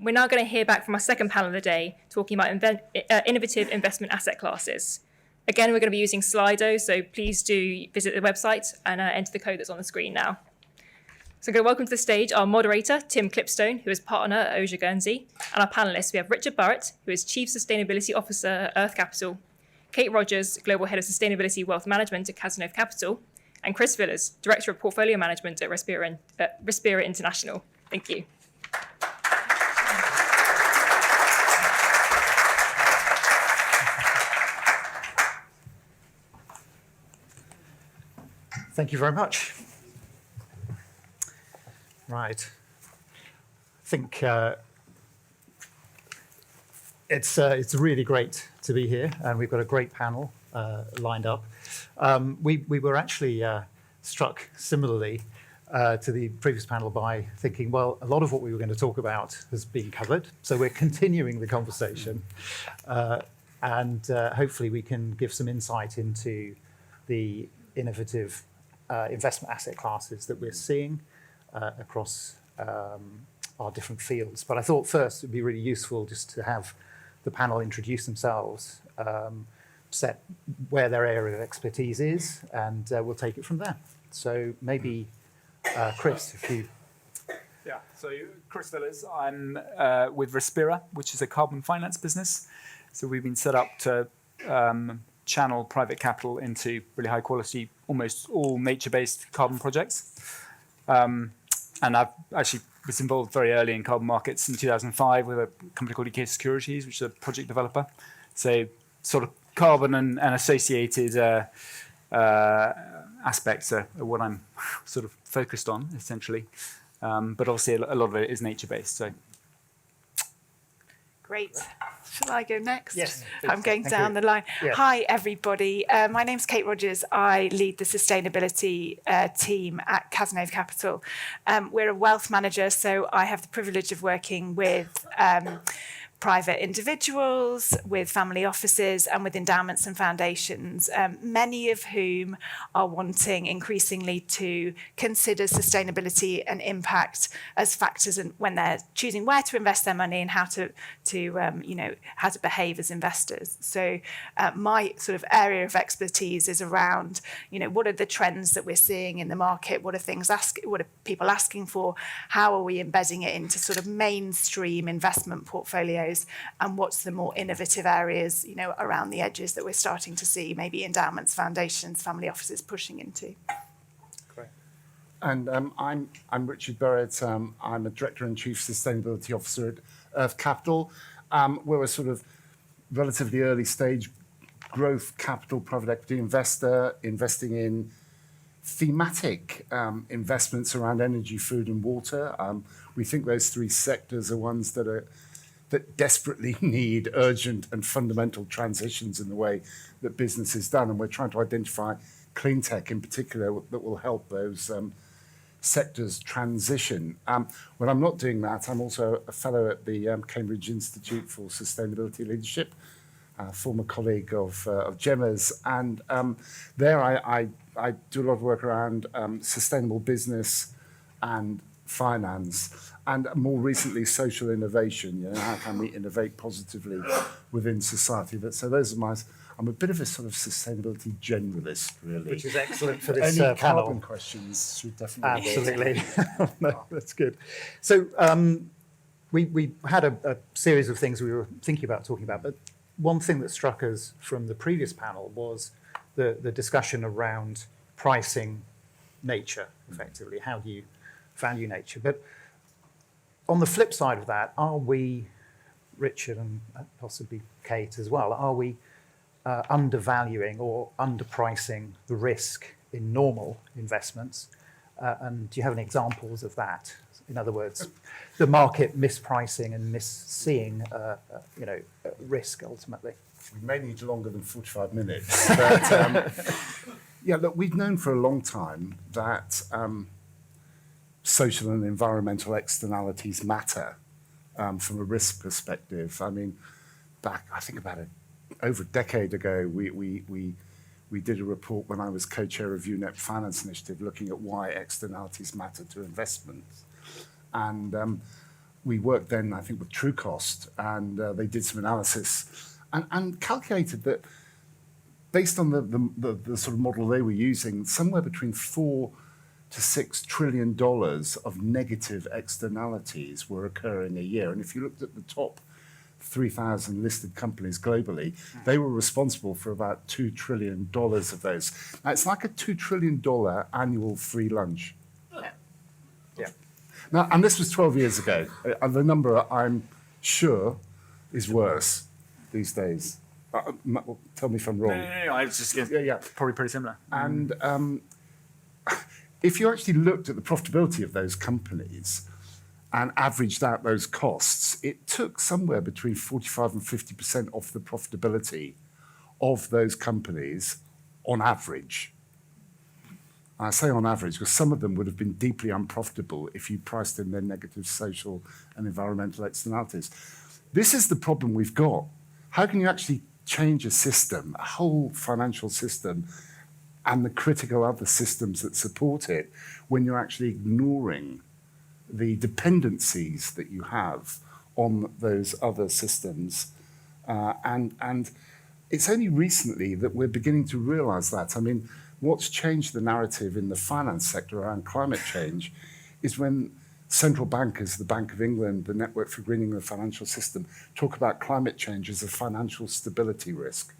We're now going to hear back from our second panel of the day, talking about innovative investment asset classes. Again, we're going to be using Slido, so please do visit the website and enter the code that's on the screen now. So I'm going to welcome to the stage our moderator, Tim Clipstone, who is partner at Oja Guernsey, and our panellists. We have Richard Burrett, who is Chief Sustainability Officer at Earth Capital, Kate Rogers, Global Head of Sustainability Wealth Management at Cazenove Capital, and Chris Villas, Director of Portfolio Management at Respira International. Thank you. Thank you very much. Right. I think it's really great to be here, and we've got a great panel lined up. We were actually struck similarly to the previous panel by thinking, well, a lot of what we were going to talk about has been covered, so we're continuing the conversation, and hopefully we can give some insight into the innovative investment asset classes that we're seeing across our different fields. But I thought first it would be really useful just to have the panel introduce themselves, set where their area of expertise is, and we'll take it from there. So maybe, Chris, if you... Yeah, so Chris Villas, I'm with Respira, which is a carbon finance business. So we've been set up to channel private capital into really high quality, almost all nature-based carbon projects. And I've actually was involved very early in carbon markets in 2005 with a company called EK Securities, which is a project developer. So sort of carbon and associated aspects are what I'm sort of focused on, essentially. But obviously a lot of it is nature-based. So. Great. Shall I go next? Yes. I'm going down the line. Yeah. Hi, everybody. My name's Kate Rogers. I lead the sustainability team at Cazenove Capital. We're a wealth manager, so I have the privilege of working with private individuals, with family offices, and with endowments and foundations, many of whom are wanting increasingly to consider sustainability and impact as factors when they're choosing where to invest their money and how to behave as investors. So my sort of area of expertise is around, what are the trends that we're seeing in the market? What are people asking for? How are we embedding it into sort of mainstream investment portfolios? And what's the more innovative areas, around the edges that we're starting to see maybe endowments, foundations, family offices pushing into? Great. And I'm Richard Burrett. I'm a Director and Chief Sustainability Officer at Earth Capital. We're a sort of relatively early stage growth capital private equity investor investing in thematic investments around energy, food and water. We think those three sectors are ones that desperately need urgent and fundamental transitions in the way that business is done. And we're trying to identify clean tech in particular that will help those sectors transition. When I'm not doing that, I'm also a fellow at the Cambridge Institute for Sustainability Leadership, former colleague of Gemma's. And there I do a lot of work around sustainable business and finance, and more recently social innovation. How can we innovate positively within society? So those are I'm a bit of a sort of sustainability generalist, really. Which is excellent for this Any panel. carbon questions should definitely... Absolutely. No, that's good. So we had a series of things we were thinking about talking about, but one thing that struck us from the previous panel was the discussion around pricing nature, effectively. How do you value nature? But on the flip side of that, are we, Richard and possibly Kate as well, are we undervaluing or underpricing the risk in normal investments? And do you have any examples of that? In other words, the market mispricing and misseeing risk ultimately. We may need longer than 45 minutes. But, yeah, look, we've known for a long time that social and environmental externalities matter from a risk perspective. I mean, I think about it, over a decade ago, we did a report when I was co-chair of UNEP Finance Initiative looking at why externalities matter to investments. And we worked then, I think, with Truecost, and they did some analysis and calculated that based on the sort of model they were using, somewhere between $4 to $6 trillion of negative externalities were occurring a year. And if you looked at the top 3,000 listed companies globally, they were responsible for about $2 trillion of those. Now, it's like a $2 trillion annual free lunch. Yeah. Now, and this was 12 years ago. The number, I'm sure, is worse these days. Tell me if I'm wrong. No, I was just Yeah. probably pretty similar. And if you actually looked at the profitability of those companies and averaged out those costs, it took somewhere between 45 and 50% off the profitability of those companies on average. I say on average because some of them would have been deeply unprofitable if you priced in their negative social and environmental externalities. This is the problem we've got. How can you actually change a system, a whole financial system, and the critical other systems that support it when you're actually ignoring the dependencies that you have on those other systems? And it's only recently that we're beginning to realize that. I mean, what's changed the narrative in the finance sector around climate change is when central bankers, the Bank of England, the Network for Greening the Financial System, talk about climate change as a financial stability risk.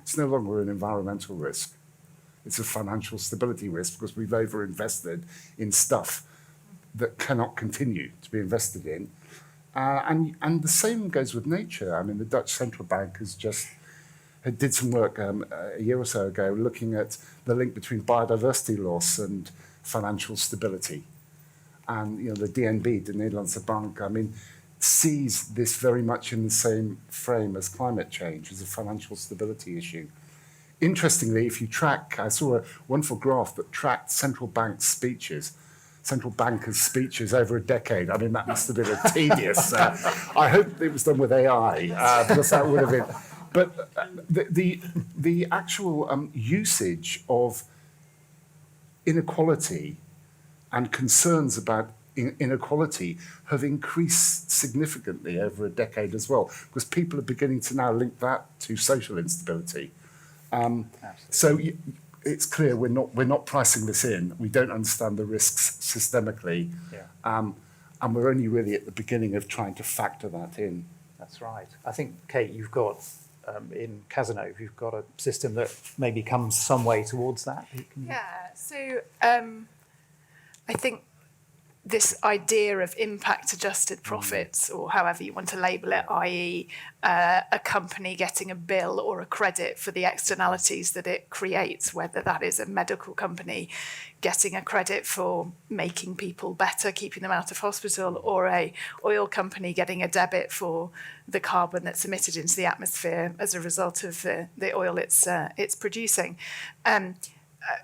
It's no longer an environmental risk. It's a financial stability risk because we've overinvested in stuff that cannot continue to be invested in. And the same goes with nature. I mean, the Dutch Central Bank did some work a year or so ago looking at the link between biodiversity loss and financial stability. And the DNB, the Nederlandse Bank, I mean, sees this very much in the same frame as climate change, as a financial stability issue. Interestingly, if you track, I saw a wonderful graph that tracked central bankers' speeches over a decade. I mean, that must have been a tedious. I hope it was done with AI, because that would have been. But the actual usage of inequality and concerns about inequality have increased significantly over a decade as well, because people are beginning to now link that to social instability. So it's clear we're not pricing this in. We don't understand the risks systemically, and we're only really at the beginning of trying to factor that in. That's right. I think, Kate, you've got in Cazenove, you've got a system that maybe comes some way towards that. Yeah. So I think this idea of impact-adjusted profits, or however you want to label it, i.e. A company getting a bill or a credit for the externalities that it creates, whether that is a medical company getting a credit for making people better, keeping them out of hospital, or a oil company getting a debit for the carbon that's emitted into the atmosphere as a result of the oil it's producing.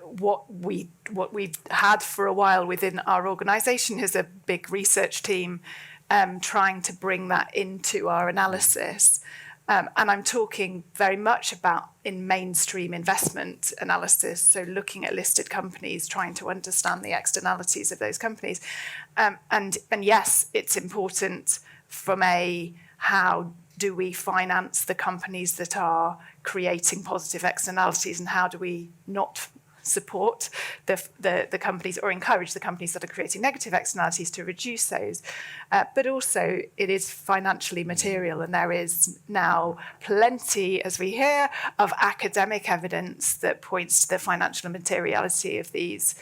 What we've had for a while within our organisation is a big research team trying to bring that into our analysis. And I'm talking very much about in mainstream investment analysis, so looking at listed companies, trying to understand the externalities of those companies. And yes, it's important from how do we finance the companies that are creating positive externalities, and how do we not support the companies or encourage the companies that are creating negative externalities to reduce those. But also it is financially material, and there is now plenty, as we hear, of academic evidence that points to the financial materiality of these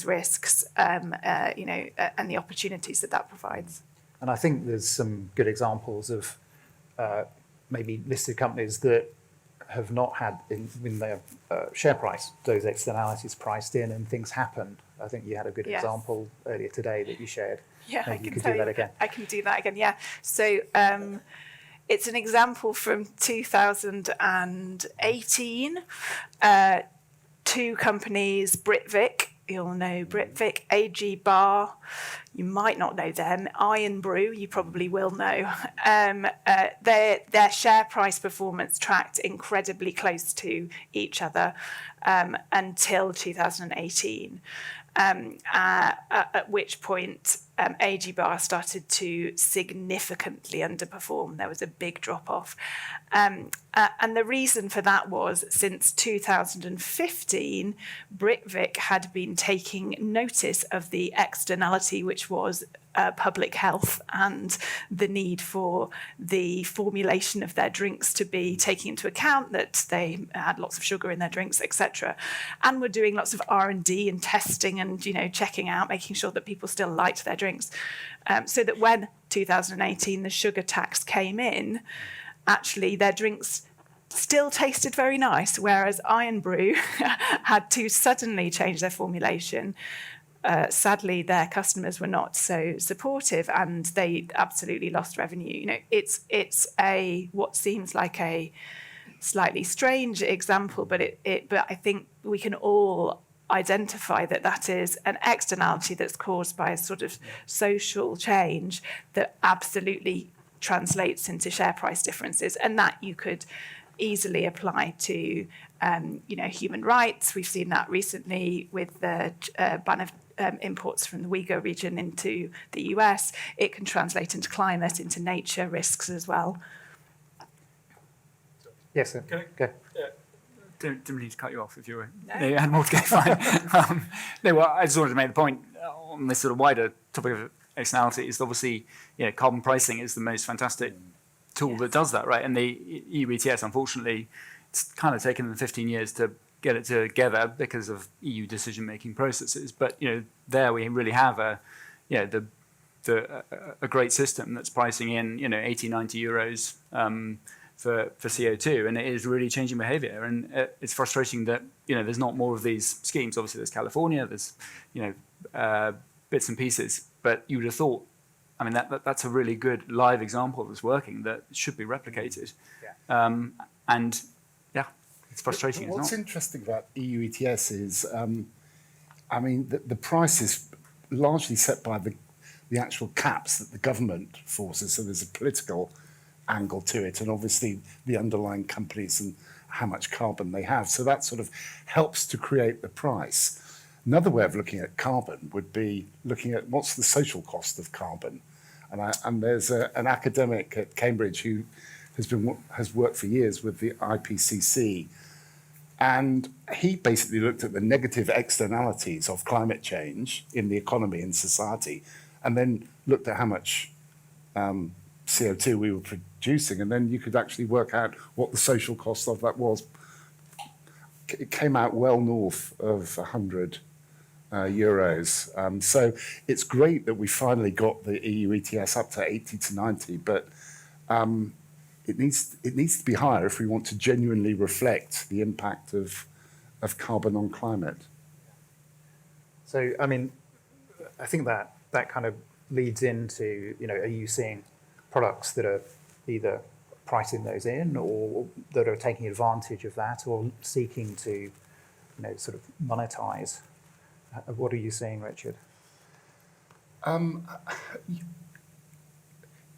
risks, and the opportunities that provides. And I think there's some good examples of maybe listed companies that have not had in their share price those externalities priced in, and things happened. I think you had a good example earlier today that you shared. Yeah, Maybe you could do that again. I can do that again, yeah. So it's an example from 2018. Two companies, Britvic, you'll know Britvic, AG Bar, you might not know them, Iron Brew, you probably will know. Their share price performance tracked incredibly close to each other until 2018, at which point AG bar started to significantly underperform. There was a big drop off. And the reason for that was since 2015, Britvic had been taking notice of the externality, which was public health and the need for the formulation of their drinks to be taking into account that they had lots of sugar in their drinks, etc. And were doing lots of R&D and testing and, checking out, making sure that people still liked their drinks. So that when 2018, the sugar tax came in, actually their drinks still tasted very nice, whereas Iron Brew had to suddenly change their formulation. Sadly, their customers were not so supportive, and they absolutely lost revenue. It's what seems like a slightly strange example, but but I think we can all identify that is an externality that's caused by a sort of social change that absolutely translates into share price differences, and that you could easily apply to human rights. We've seen that recently with the ban of imports from the Uyghur region into the US. It can translate into climate, into nature risks as well. Yes, sir. Go. Didn't need to cut you off if you you had more to go. Fine. No, well, I just wanted to make the point on this sort of wider topic of externalities. Obviously, carbon pricing is the most fantastic tool that does that, right? And the EU ETS, unfortunately, it's kind of taken them 15 years to get it together because of EU decision-making processes. But there we really have a great system that's pricing in 80, 90 euros for CO2, and it is really changing behaviour. And it's frustrating that there's not more of these schemes. Obviously, there's California, there's bits and pieces, but you would have thought. I mean, that's a really good live example that's working that should be replicated. Yeah. And yeah, it's frustrating. What's interesting about EU ETS is, the price is largely set by the actual caps that the government forces. So there's a political angle to it, and obviously the underlying companies and how much carbon they have. So that sort of helps to create the price. Another way of looking at carbon would be looking at what's the social cost of carbon. And there's an academic at Cambridge who has worked for years with the IPCC, and he basically looked at the negative externalities of climate change in the economy and society, and then looked at how much CO2 we were producing, and then you could actually work out what the social cost of that was. It came out well north of 100 euros. So it's great that we finally got the EU ETS up to 80 to 90, but it needs to be higher if we want to genuinely reflect the impact of carbon on climate. So, I think that kind of leads into, are you seeing products that are either pricing those in or that are taking advantage of that or seeking to, sort of monetize? What are you seeing, Richard?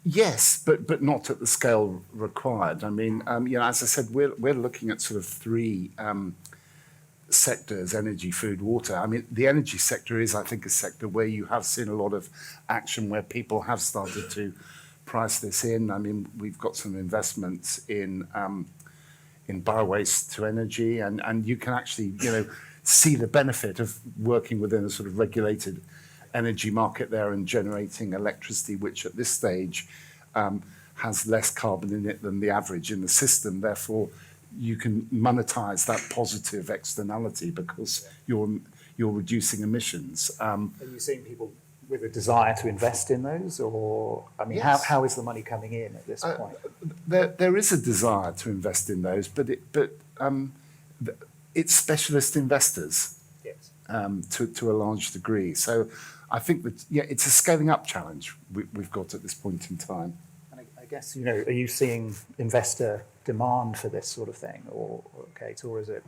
Yes, but not at the scale required. As I said, we're looking at sort of three sectors: energy, food, water. The energy sector is, I think, a sector where you have seen a lot of action where people have started to price this in. We've got some investments in biowaste to energy, and you can actually, see the benefit of working within a sort of regulated energy market there and generating electricity, which at this stage has less carbon in it than the average in the system. Therefore, you can monetize that positive externality because you're reducing emissions. Are you seeing people with a desire to invest in those, or Yes. how is the money coming in at this point? There is a desire to invest in those, but it's specialist investors. Yes. To a large degree. So I think that, it's a scaling up challenge we've got at this point in time. And I guess, are you seeing investor demand for this sort of thing, or Kate, or is it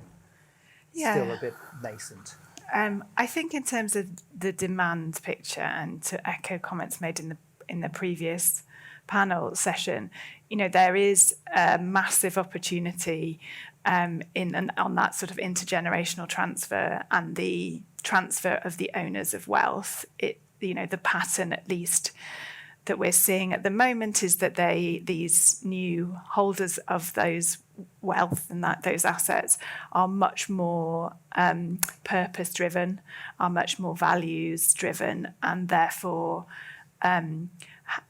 still a bit nascent? I think in terms of the demand picture, and to echo comments made in the previous panel session, there is a massive opportunity on that sort of intergenerational transfer and the transfer of the owners of wealth. the pattern at least that we're seeing at the moment is that these new holders of those wealth and those assets are much more purpose driven, are much more values driven, and therefore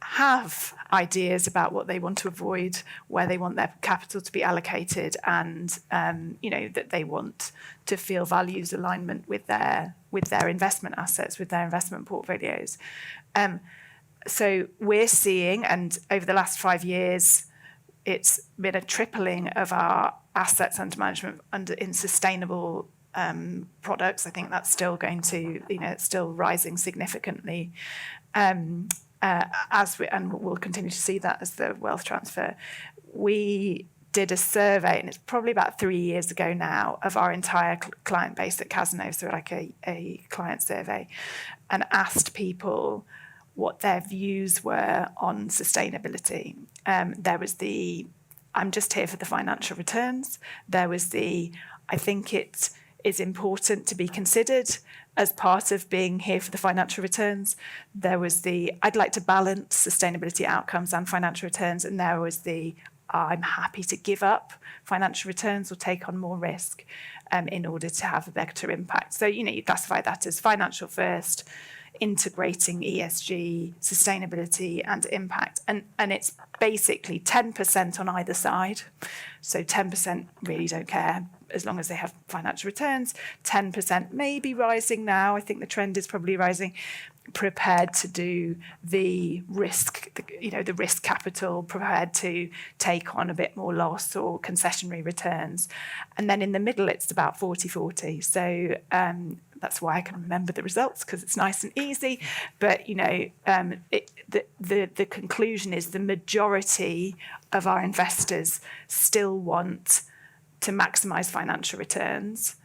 have ideas about what they want to avoid, where they want their capital to be allocated, and that they want to feel values alignment with their investment assets, with their investment portfolios. So we're seeing, and over the last 5 years, it's been a tripling of our assets under management in sustainable products. I think that's still going to, it's still rising significantly. And we'll continue to see that as the wealth transfer. We did a survey, and it's probably about 3 years ago now, of our entire client base at Cazenove, so like a client survey, and asked people what their views were on sustainability. There was the, I'm just here for the financial returns. There was the, I think it is important to be considered as part of being here for the financial returns. There was the, I'd like to balance sustainability outcomes and financial returns. And there was the, I'm happy to give up financial returns or take on more risk in order to have a better impact. So, you classify that as financial first, integrating ESG, sustainability and impact. And it's basically 10% on either side. So 10% really don't care as long as they have financial returns. 10% may be rising now. I think the trend is probably rising. Prepared to do the risk, the risk capital, prepared to take on a bit more loss or concessionary returns. And then in the middle, it's about 40-40. So that's why I can remember the results, because it's nice and easy. But, the conclusion is the majority of our investors still want to maximise financial returns,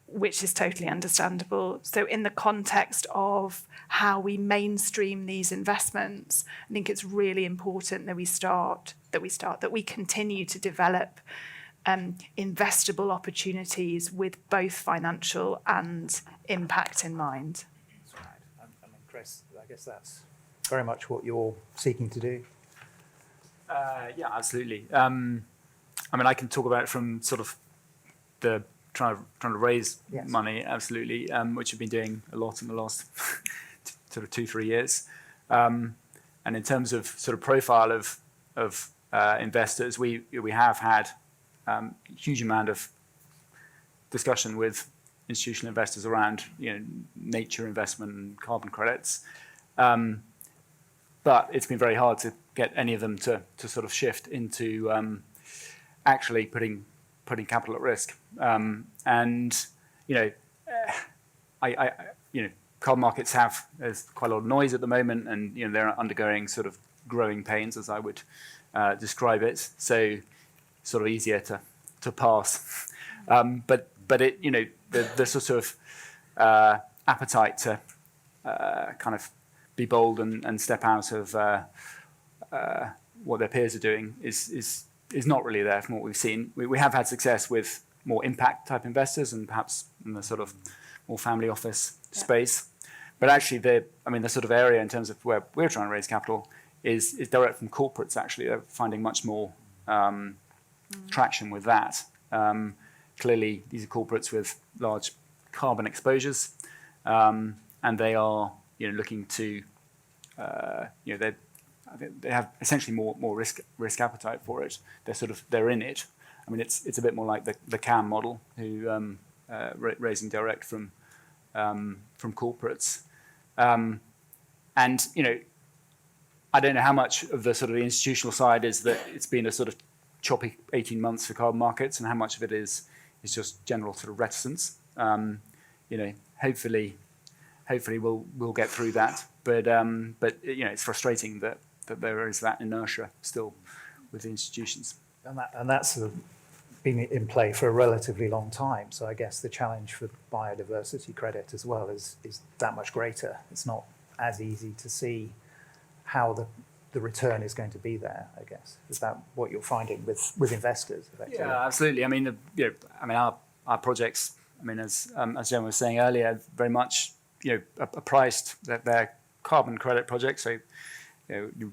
which is totally understandable. So in the context of how we mainstream these investments, I think it's really important that we continue to develop investable opportunities with both financial and impact in mind. That's right. I mean, Chris, I guess that's very much what you're seeking to do. Yeah, absolutely. I can talk about it from sort of the trying to raise money, absolutely, which we've been doing a lot in the last sort of 2-3 years. And in terms of sort of profile of investors, we have had a huge amount of discussion with institutional investors around nature investment and carbon credits. But it's been very hard to get any of them to sort of shift into actually putting capital at risk. Carbon markets there's quite a lot of noise at the moment, and they're undergoing sort of growing pains, as I would describe it. So sort of easier to pass. But it the sort of appetite to kind of be bold and step out of what their peers are doing is not really there from what we've seen. We have had success with more impact type investors and perhaps in the sort of more family office space. But actually the sort of area in terms of where we're trying to raise capital is direct from corporates. Actually, they're finding much more traction with that. Clearly, these are corporates with large carbon exposures, and they are looking to they have essentially more risk appetite for it. They're in it. I mean, it's a bit more like the CAM model, who raising direct from corporates, and I don't know how much of the sort of the institutional side is that it's been a sort of choppy 18 months for carbon markets, and how much of it is just general sort of reticence. Hopefully we'll get through that. But it's frustrating that there is that inertia still with the institutions. And that's sort of been in play for a relatively long time. So I guess the challenge for biodiversity credit as well is that much greater. It's not as easy to see how the return is going to be there, I guess. Is that what you're finding with investors, effectively? Yeah, absolutely. Our projects, as Jen was saying earlier, very much are priced that they're carbon credit projects, so you're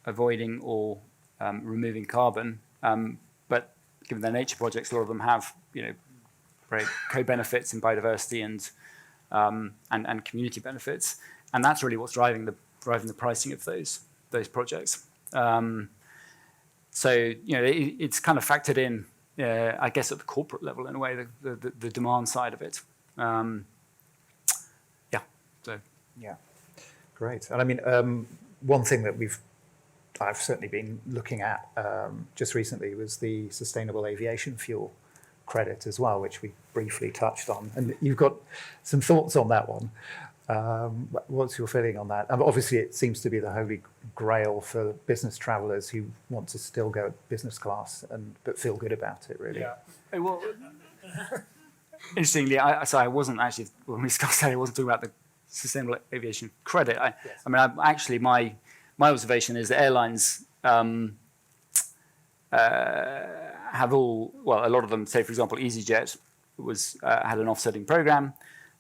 avoiding or removing carbon. But given their nature projects, a lot of them have great co-benefits in biodiversity and community benefits, and that's really what's driving the pricing of those projects. So it's kind of factored in, I guess, at the corporate level in a way, the demand side of it. Yeah, great. And I mean, one thing that I've certainly been looking at just recently was the sustainable aviation fuel credit as well, which we briefly touched on. And you've got some thoughts on that one. What's your feeling on that? Obviously, it seems to be the holy grail for business travellers who want to still go business class but feel good about it, really. Yeah. Well, interestingly, I wasn't actually, when we discussed that, I wasn't talking about the sustainable aviation credit. My observation is that airlines have a lot of them, say, for example, EasyJet had an offsetting program,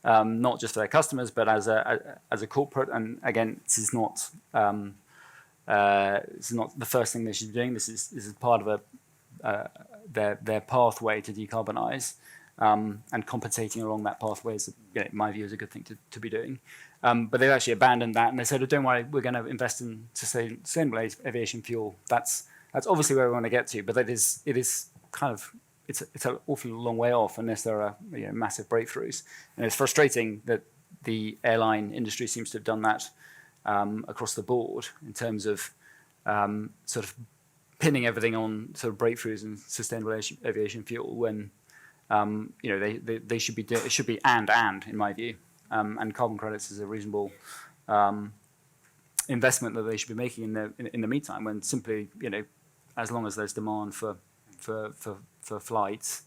not just for their customers, but as a corporate. And again, this is not the first thing they should be doing. This is part of their pathway to decarbonise, and compensating along that pathway is, in my view, is a good thing to be doing. But they've actually abandoned that, and they said, "Oh, don't worry, we're going to invest in sustainable aviation fuel." That's obviously where we want to get to, but it's an awfully long way off unless there are massive breakthroughs. And it's frustrating that the airline industry seems to have done that across the board in terms of sort of pinning everything on sort of breakthroughs in sustainable aviation fuel when they should be it should be and in my view, and carbon credits is a reasonable investment that they should be making in the meantime, when simply as long as there's demand for flights,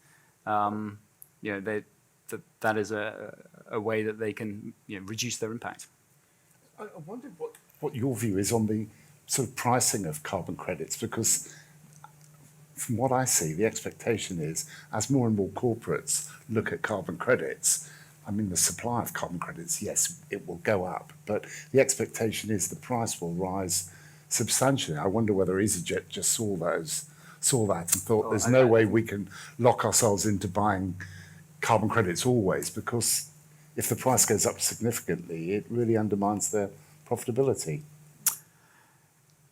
that is a way that they can reduce their impact. I wondered what your view is on the sort of pricing of carbon credits, because from what I see, the expectation is as more and more corporates look at carbon credits, I mean, the supply of carbon credits, yes, it will go up, but the expectation is the price will rise substantially. I wonder whether EasyJet just saw that and thought there's no way we can lock ourselves into buying carbon credits always, because if the price goes up significantly, it really undermines their profitability.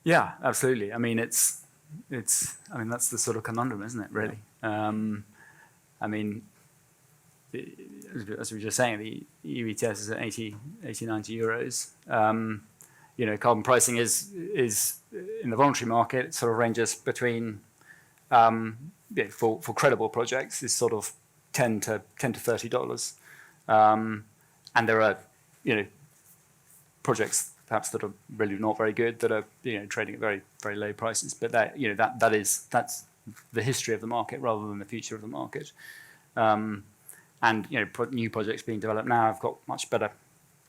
Yeah, absolutely. I mean, that's the sort of conundrum, isn't it, really? I mean, as we were just saying, the EU ETS is at 80, 90 euros. Carbon pricing is in the voluntary market, it sort of ranges between, for credible projects, is sort of $10 to $30. And there are, projects perhaps that are really not very good that are, trading at very, very low prices. But that's the history of the market rather than the future of the market. And new projects being developed now have got much better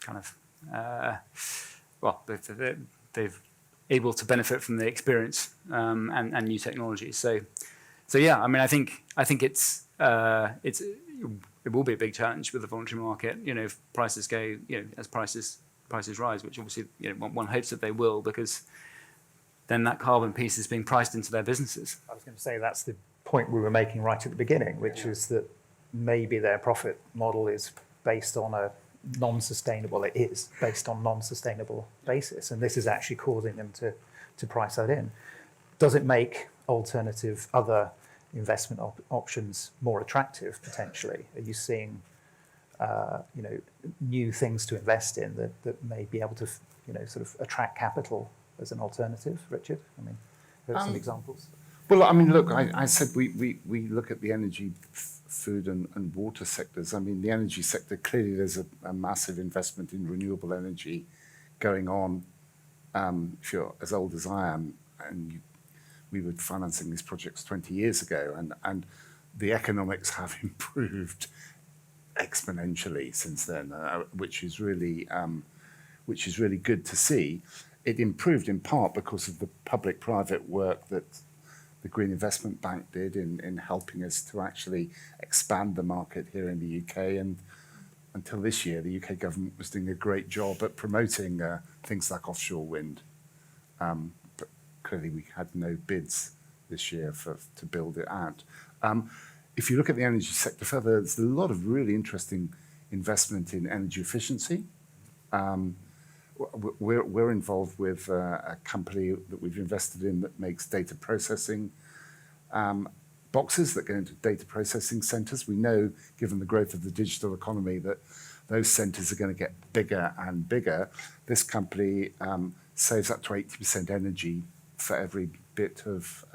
kind of they've able to benefit from the experience and new technologies. So yeah, I mean, I think it will be a big challenge with the voluntary market. If prices go, as prices rise, which obviously one hopes that they will, because then that carbon piece is being priced into their businesses. I was going to say that's the point we were making right at the beginning, which is that maybe their profit model is based on a non-sustainable. It is based on non-sustainable basis, and this is actually causing them to price that in. Does it make alternative other investment options more attractive potentially? Are you seeing new things to invest in that may be able to sort of attract capital as an alternative? Richard, I mean, there are some examples. Well, I mean, look, I said we look at the energy, food and water sectors. I mean, the energy sector, clearly there's a massive investment in renewable energy going on. If you're as old as I am, and we were financing these projects 20 years ago, and the economics have improved exponentially since then, which is really good to see. It improved in part because of the public-private work that the Green Investment Bank did in helping us to actually expand the market here in the UK, and until this year, the UK government was doing a great job at promoting things like offshore wind. But clearly we had no bids this year to build it out. If you look at the energy sector further, there's a lot of really interesting investment in energy efficiency. We're involved with a company that we've invested in that makes data processing boxes that go into data processing centres. We know, given the growth of the digital economy, that those centres are going to get bigger and bigger. This company saves up to 80% energy for every bit of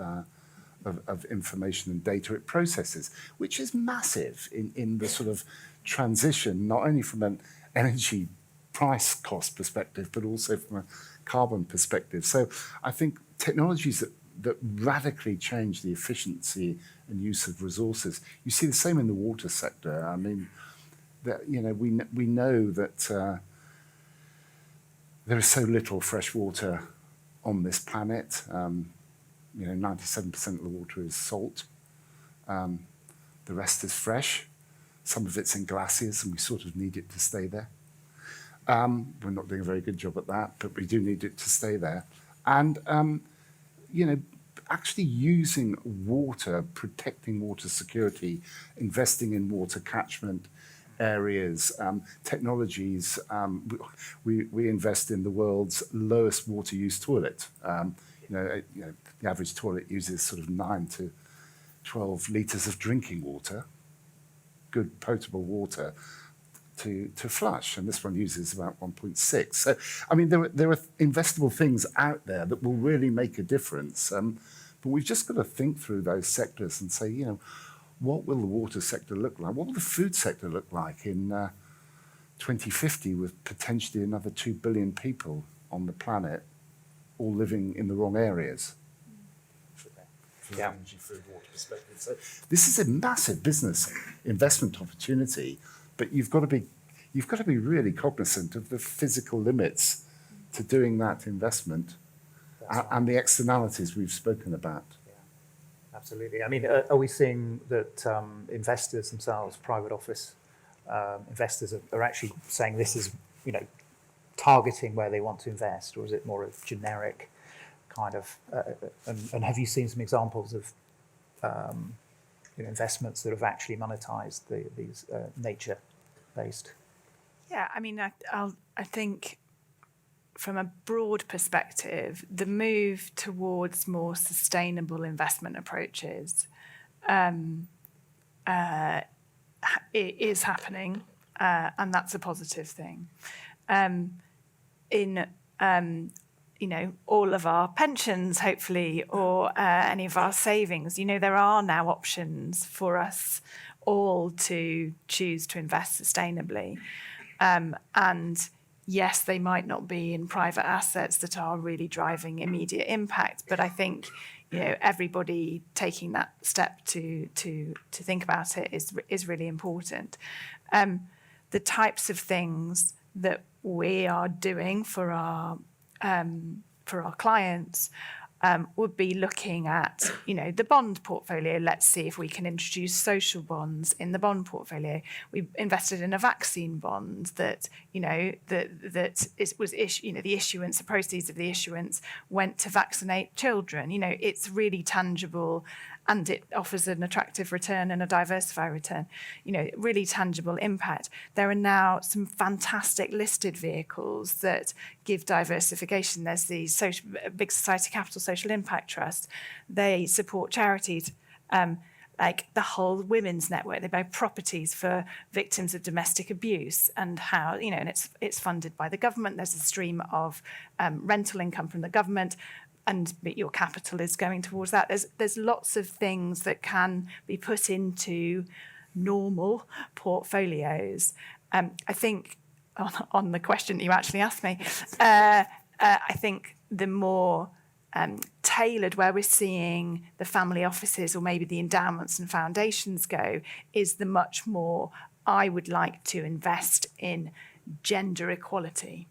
information and data it processes, which is massive in the sort of transition, not only from an energy price cost perspective, but also from a carbon perspective. So I think technologies that radically change the efficiency and use of resources. You see the same in the water sector. I mean, we know that there is so little fresh water on this planet. 97% of the water is salt. The rest is fresh. Some of it's in glaciers, and we sort of need it to stay there. We're not doing a very good job at that, but we do need it to stay there. And actually using water, protecting water security, investing in water catchment areas, technologies. We invest in the world's lowest water use toilet. The average toilet uses sort of 9 to 12 litres of drinking water, good potable water, to flush, and this one uses about 1.6. So, I mean, there are investable things out there that will really make a difference. But we've just got to think through those sectors and say, what will the water sector look like? What will the food sector look like in 2050 with potentially another 2 billion people on the planet, all living in the wrong areas? From an energy, food, water perspective. So this is a massive business investment opportunity, but you've got to be really cognizant of the physical limits to doing that investment and the externalities we've spoken about. Yeah, absolutely. I mean, are we seeing that investors themselves, private office investors, are actually saying this is, targeting where they want to invest, or is it more a generic kind of? And have you seen some examples of investments that have actually monetized these nature-based? Yeah, I mean, I think from a broad perspective, the move towards more sustainable investment approaches is happening, and that's a positive thing. In all of our pensions, hopefully, or any of our savings, there are now options for us all to choose to invest sustainably. And yes, they might not be in private assets that are really driving immediate impact, but I think everybody taking that step to think about it is really important. The types of things that we are doing for our clients would be looking at, the bond portfolio. Let's see if we can introduce social bonds in the bond portfolio. We invested in a vaccine bond that, the issuance, the proceeds of the issuance went to vaccinate children. It's really tangible, and it offers an attractive return and a diversified return, really tangible impact. There are now some fantastic listed vehicles that give diversification. There's the Big Society Capital Social Impact Trust. They support charities like the whole women's network. They buy properties for victims of domestic abuse, and how, and it's funded by the government. There's a stream of rental income from the government, and your capital is going towards that. There's lots of things that can be put into normal portfolios. I think on the question you actually asked me, I think the more tailored, where we're seeing the family offices or maybe the endowments and foundations go, is the much more I would like to invest in gender equality.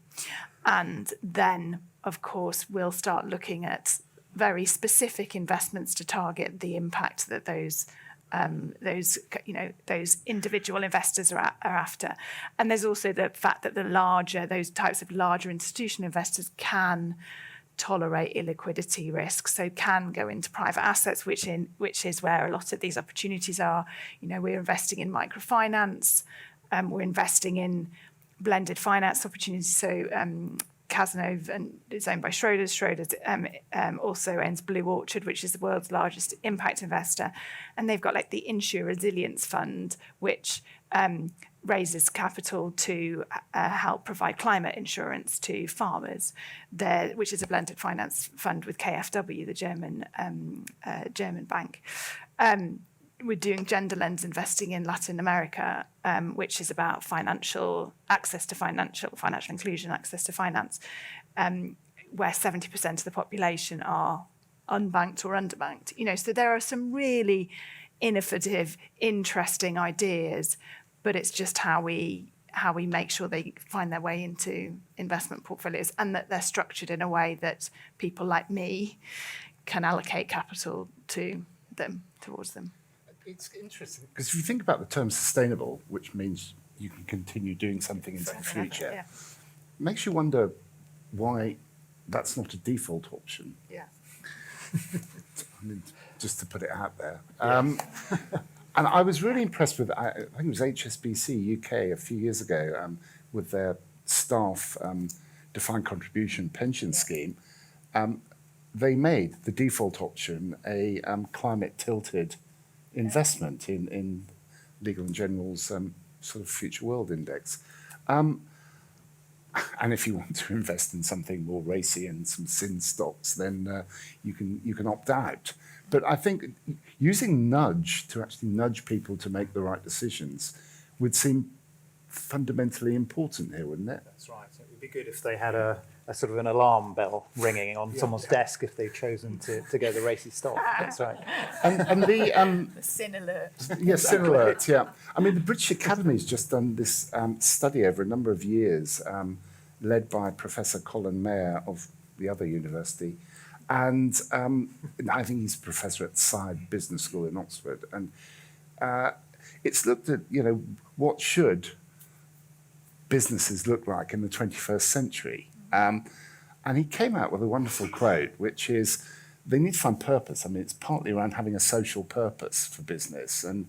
And then, of course, we'll start looking at very specific investments to target the impact that those those individual investors are after. And there's also the fact that those types of larger institutional investors can tolerate illiquidity risks, so can go into private assets, which is where a lot of these opportunities are. We're investing in microfinance, we're investing in blended finance opportunities. So Cazenove is owned by Schroders. Schroders also owns Blue Orchard, which is the world's largest impact investor. And they've got like the Insure Resilience Fund, which raises capital to help provide climate insurance to farmers, which is a blended finance fund with KfW, the German bank. We're doing gender lens investing in Latin America, which is about financial inclusion, access to finance, where 70% of the population are unbanked or underbanked. So there are some really innovative, interesting ideas, but it's just how we make sure they find their way into investment portfolios, and that they're structured in a way that people like me can allocate capital towards them. It's interesting because if you think about the term sustainable, which means you can continue doing something into the future, Yeah. makes you wonder why that's not a default option. Yeah. I mean, just to put it out there. And I was really impressed with, I think it was HSBC UK a few years ago, with their staff defined contribution pension scheme. They made the default option a climate tilted investment in Legal & General's sort of future world index. And if you want to invest in something more racy and some sin stocks, then you can opt out. But I think using nudge to actually nudge people to make the right decisions would seem fundamentally important here, wouldn't it? That's right. So it would be good if they had a sort of an alarm bell ringing on someone's desk if they've chosen to go the racy stock. That's right. And The sin alert. yes, sin alert, yeah. I mean, the British Academy's just done this study over a number of years, led by Professor Colin Mayer of the other university. And I think he's a professor at Side Business School in Oxford. And it's looked at, what should businesses look like in the 21st century? And he came out with a wonderful quote, which is, they need to find purpose. I mean, it's partly around having a social purpose for business, and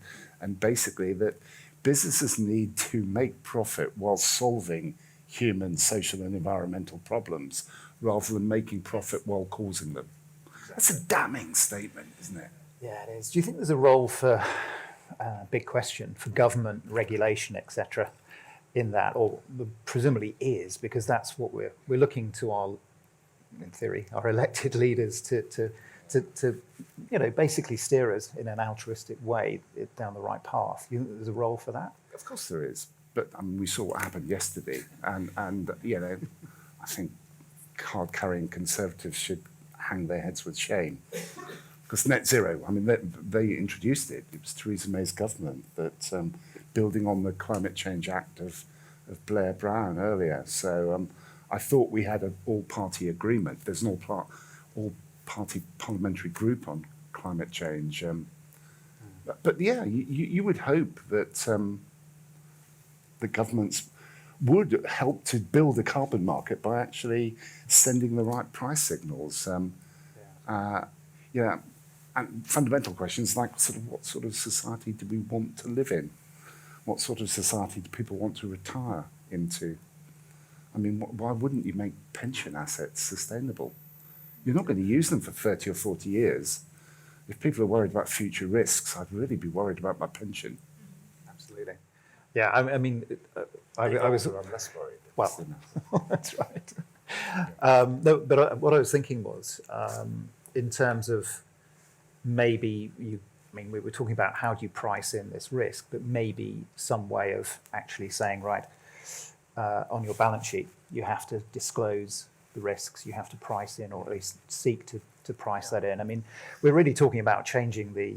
basically that businesses need to make profit while solving human, social, and environmental problems, rather than making profit while causing them. That's a damning statement, isn't it? Yeah, it is. Do you think there's a role for, big question, for government regulation, etc., in that, or presumably is, because that's what we're looking to our, in theory, our elected leaders to basically steer us in an altruistic way down the right path. You think there's a role for that? Of course there is. But we saw what happened yesterday, and I think card-carrying Conservatives should hang their heads with shame. Because net zero, I mean, they introduced it. It was Theresa May's government that, building on the Climate Change Act of Blair Brown earlier. So I thought we had an all-party agreement. There's an all-party parliamentary group on climate change. But yeah, you would hope that the governments would help to build a carbon market by actually sending the right price signals. And fundamental questions like what sort of society do we want to live in? What sort of society do people want to retire into? I mean, why wouldn't you make pension assets sustainable? You're not going to use them for 30 or 40 years. If people are worried about future risks, I'd really be worried about my pension. Absolutely. Yeah, I mean, I was... I'm less worried. Well, that's right. No, but what I was thinking was, in terms of maybe we were talking about how do you price in this risk, but maybe some way of actually saying, right, on your balance sheet, you have to disclose the risks, you have to price in, or at least seek to price that in. I mean, we're really talking about changing the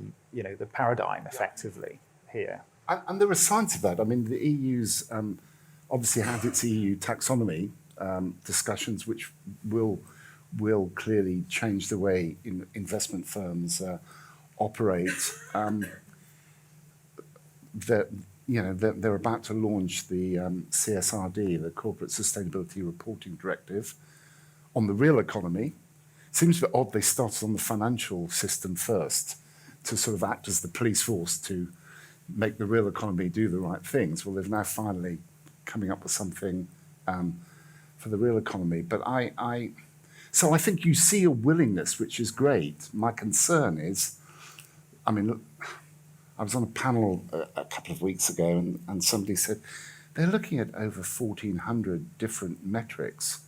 paradigm effectively here. And there are signs of that. I mean, the EU's obviously had its EU taxonomy discussions, which will clearly change the way investment firms operate. they're about to launch the CSRD, the Corporate Sustainability Reporting Directive, on the real economy. Seems a bit odd they started on the financial system first to sort of act as the police force to make the real economy do the right things. Well, they've now finally coming up with something for the real economy. But so I think you see a willingness, which is great. My concern is, I mean, look, I was on a panel a couple of weeks ago, and somebody said they're looking at over 1,400 different metrics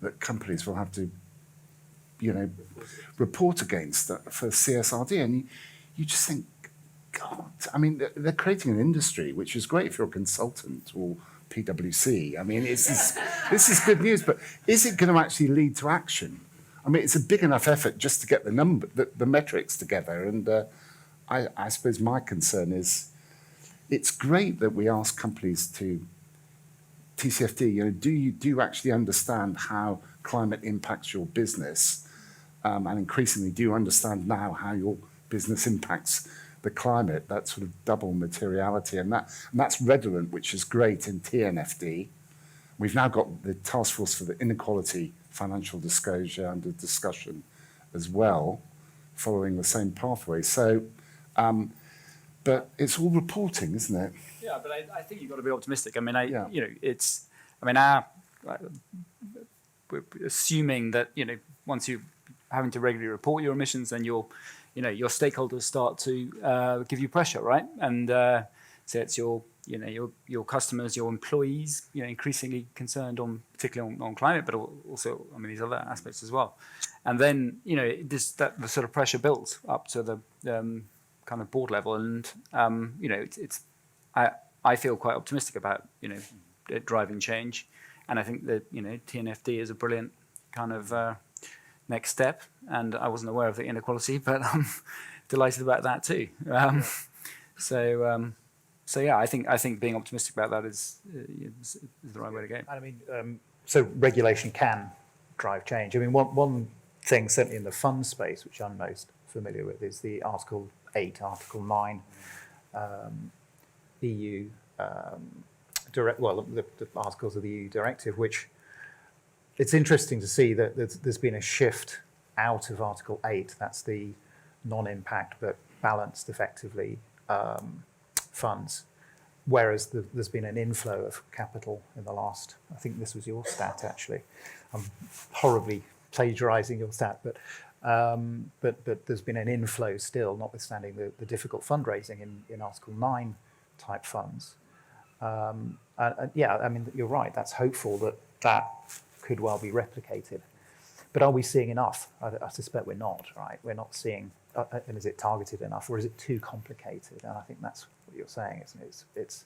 that companies will have to, report against for CSRD. And you just think, God, I mean, they're creating an industry, which is great if you're a consultant or PwC. I mean, this is good news, but is it going to actually lead to action? I mean, it's a big enough effort just to get the metrics together. And I suppose my concern is, it's great that we ask companies to TCFD. Do you actually understand how climate impacts your business? And increasingly, do you understand now how your business impacts the climate? That sort of double materiality, and that's redolent, which is great in TNFD. We've now got the Task Force for the Inequality Financial Disclosure under discussion as well, following the same pathway. So, but it's all reporting, isn't it? Yeah, but I think you've got to be optimistic. I mean, we're assuming that, once you're having to regularly report your emissions, then your stakeholders start to give you pressure, right? And so it's your customers, your employees, increasingly concerned particularly on climate, but also, these other aspects as well. And then, the sort of pressure builds up to the kind of board level, and I feel quite optimistic about it driving change, and I think that TNFD is a brilliant kind of next step. And I wasn't aware of the inequality, but I'm delighted about that too. So yeah, I think being optimistic about that is the right way to go. I mean, so regulation can drive change. I mean, one thing certainly in the fund space, which I'm most familiar with, is the Article 8, Article 9 EU the articles of the EU directive, which it's interesting to see that there's been a shift out of Article 8. That's the non-impact but balanced effectively funds, whereas there's been an inflow of capital in the last, I think this was your stat actually. I'm horribly plagiarizing your stat, but there's been an inflow still, notwithstanding the difficult fundraising in Article 9 type funds. And yeah, I mean, you're right, that's hopeful that could well be replicated. But are we seeing enough? I suspect we're not, right? We're not seeing, and is it targeted enough, or is it too complicated? And I think that's what you're saying, isn't it?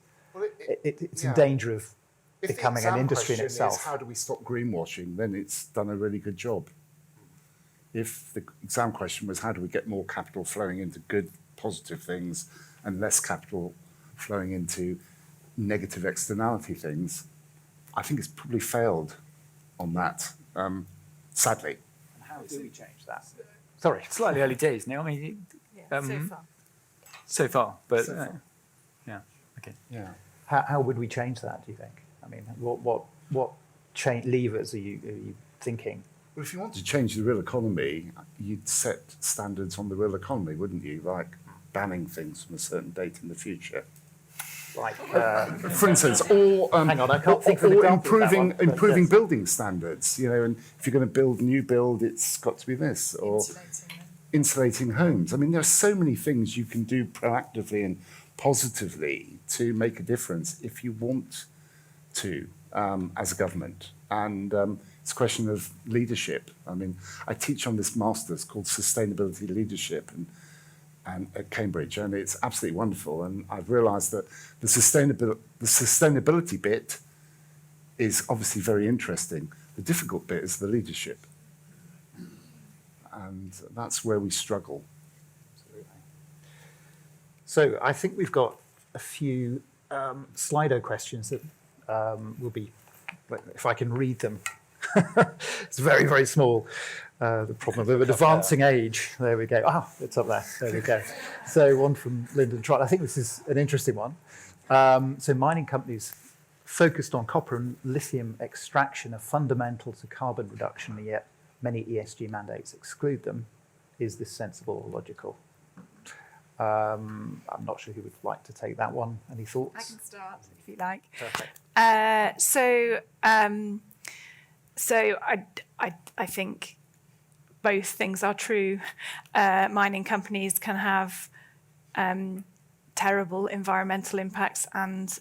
It's in danger of becoming an industry in itself. Is how do we stop greenwashing? Then it's done a really good job. If the exam question was how do we get more capital flowing into good, positive things and less capital flowing into negative externality things, I think it's probably failed on that, sadly. How do we change that? Sorry. Slightly early days, Neil. I mean, so far, but yeah, okay. Yeah. How would we change that, do you think? I mean, what levers are you thinking? Well, if you want to change the real economy, you'd set standards on the real economy, wouldn't you? Like banning things from a certain date in the future. Like, for instance, or hang on, I can't think of an example of that one, improving yes. building standards. And if you're going to build a new build, it's got to be this, or insulating homes. I mean, there are so many things you can do proactively and positively to make a difference if you want to, as a government. And it's a question of leadership. I mean, I teach on this master's called Sustainability Leadership and at Cambridge, and it's absolutely wonderful. And I've realised that the sustainability bit is obviously very interesting. The difficult bit is the leadership, and that's where we struggle. So I think we've got a few Slido questions that will be, if I can read them It's very, very small. The problem of an advancing age. There we go. Ah, it's up there. There we go. So one from Lyndon Trott. I think this is an interesting one. So mining companies focused on copper and lithium extraction are fundamental to carbon reduction, and yet many ESG mandates exclude them. Is this sensible or logical? I'm not sure who would like to take that one. Any thoughts? I can start if you like. Perfect. So I think both things are true. Mining companies can have terrible environmental impacts, and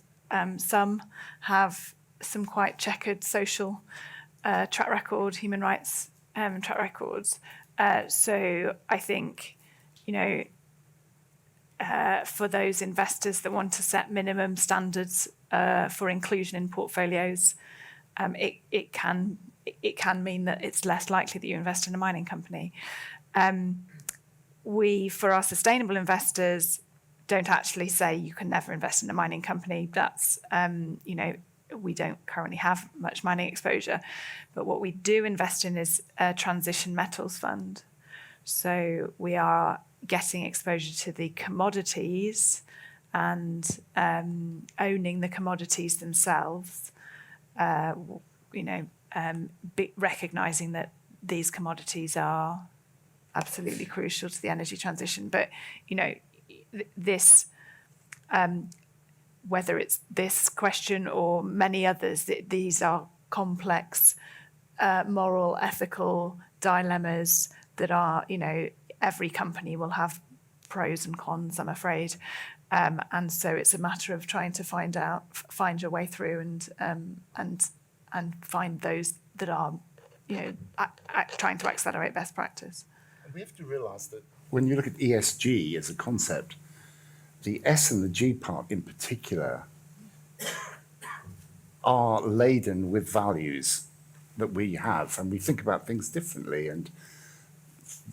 some have some quite checkered social track record, human rights track records. So I think, for those investors that want to set minimum standards for inclusion in portfolios, it can mean that it's less likely that you invest in a mining company. We, for our sustainable investors, don't actually say you can never invest in a mining company. That's, we don't currently have much mining exposure. But what we do invest in is a transition metals fund. So we are getting exposure to the commodities and owning the commodities themselves, recognising that these commodities are absolutely crucial to the energy transition. But, this, whether it's this question or many others, these are complex moral, ethical dilemmas that are, every company will have pros and cons, I'm afraid. And so it's a matter of trying to find your way through and find those that are, trying to accelerate best practice. And we have to realise that when you look at ESG as a concept, the S and the G part in particular are laden with values that we have, and we think about things differently, and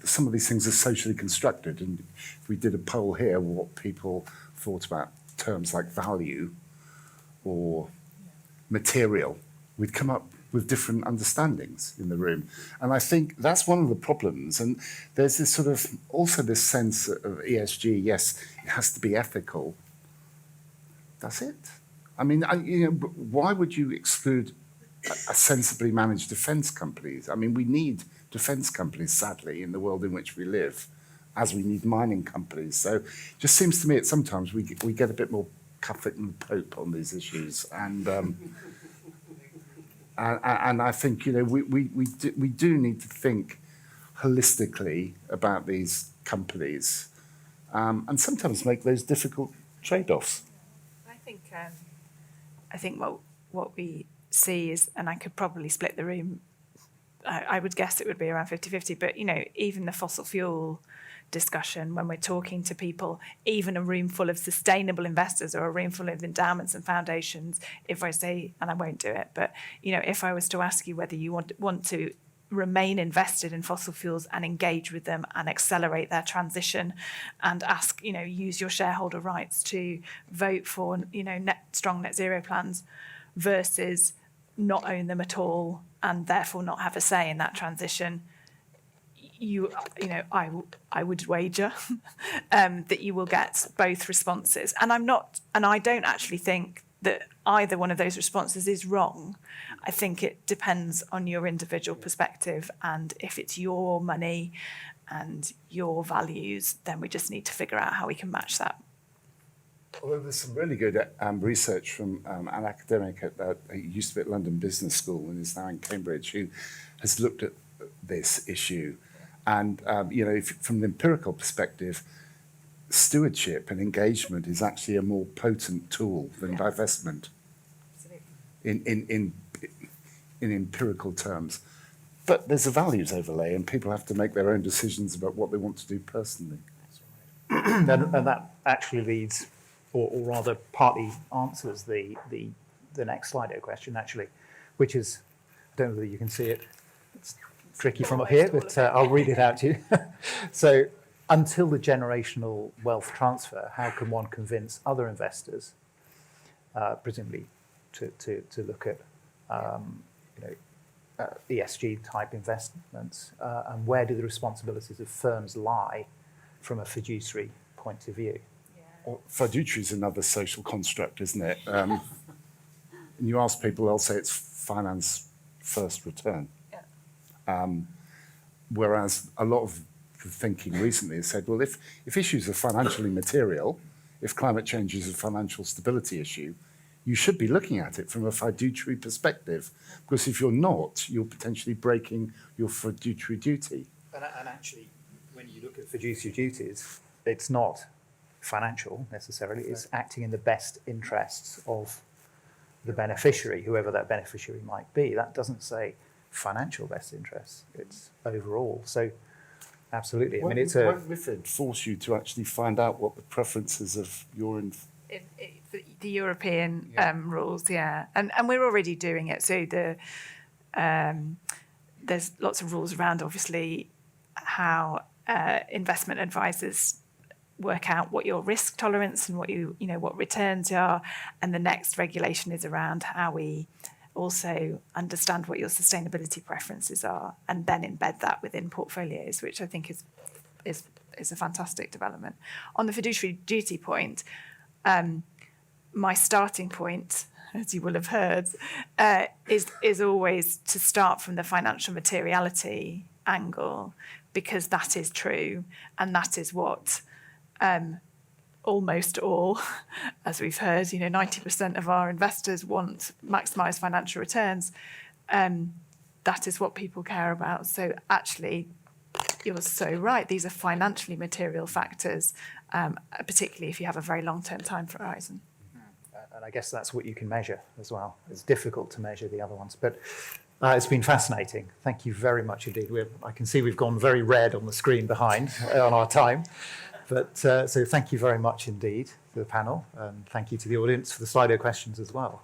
some of these things are socially constructed. And if we did a poll here, what people thought about terms like value or material, we'd come up with different understandings in the room. And I think that's one of the problems. And there's this sort of, also this sense of ESG, yes, it has to be ethical. That's it. I mean, why would you exclude a sensibly managed defence companies? I mean, we need defence companies, sadly, in the world in which we live, as we need mining companies. So it just seems to me that sometimes we get a bit more Catholic than the Pope on these issues. And I think, we do need to think holistically about these companies, and sometimes make those difficult trade-offs. I think what we see is, and I could probably split the room, I would guess it would be around 50-50, but, even the fossil fuel discussion, when we're talking to people, even a room full of sustainable investors or a room full of endowments and foundations, if I say, and I won't do it, but, if I was to ask you whether you want to remain invested in fossil fuels and engage with them and accelerate their transition and ask, use your shareholder rights to vote for, strong net zero plans versus not own them at all and therefore not have a say in that transition, I would wager that you will get both responses. And I don't actually think that either one of those responses is wrong. I think it depends on your individual perspective, and if it's your money and your values, then we just need to figure out how we can match that. Although there's some really good research from an academic who used to be at London Business School and is now in Cambridge, who has looked at this issue. And, from an empirical perspective, stewardship and engagement is actually a more potent tool than divestment in empirical terms. But there's a values overlay, and people have to make their own decisions about what they want to do personally. And that actually leads, or rather partly answers the next Slido question, actually, which is, I don't know whether you can see it, it's tricky from up here, but I'll read it out to you. So, until the generational wealth transfer, how can one convince other investors, presumably, to look at ESG type investments, and where do the responsibilities of firms lie from a fiduciary point of view? Well, fiduciary is another social construct, isn't it? And you ask people, they'll say it's finance first return. Whereas a lot of the thinking recently has said, well, if issues are financially material, if climate change is a financial stability issue, you should be looking at it from a fiduciary perspective, because if you're not, you're potentially breaking your fiduciary duty. And actually, when you look at fiduciary duties, it's not financial necessarily, it's acting in the best interests of the beneficiary, whoever that beneficiary might be. That doesn't say financial best interests, it's overall. So absolutely, I mean, it's Won't MiFID force you to actually find out what the preferences of your The European rules, yeah, and we're already doing it. So there's lots of rules around, obviously, how investment advisors work out what your risk tolerance and what returns are, and the next regulation is around how we also understand what your sustainability preferences are, and then embed that within portfolios, which I think is a fantastic development. On the fiduciary duty point, my starting point, as you will have heard, is always to start from the financial materiality angle, because that is true, and that is what almost all, as we've heard, 90% of our investors want maximised financial returns. That is what people care about. So actually, you're so right. These are financially material factors, particularly if you have a very long-term time horizon. and I guess that's what you can measure as well. It's difficult to measure the other ones, but it's been fascinating. Thank you very much indeed. I can see we've gone very red on the screen behind on our time, but so thank you very much indeed to the panel, and thank you to the audience for the Slido questions as well.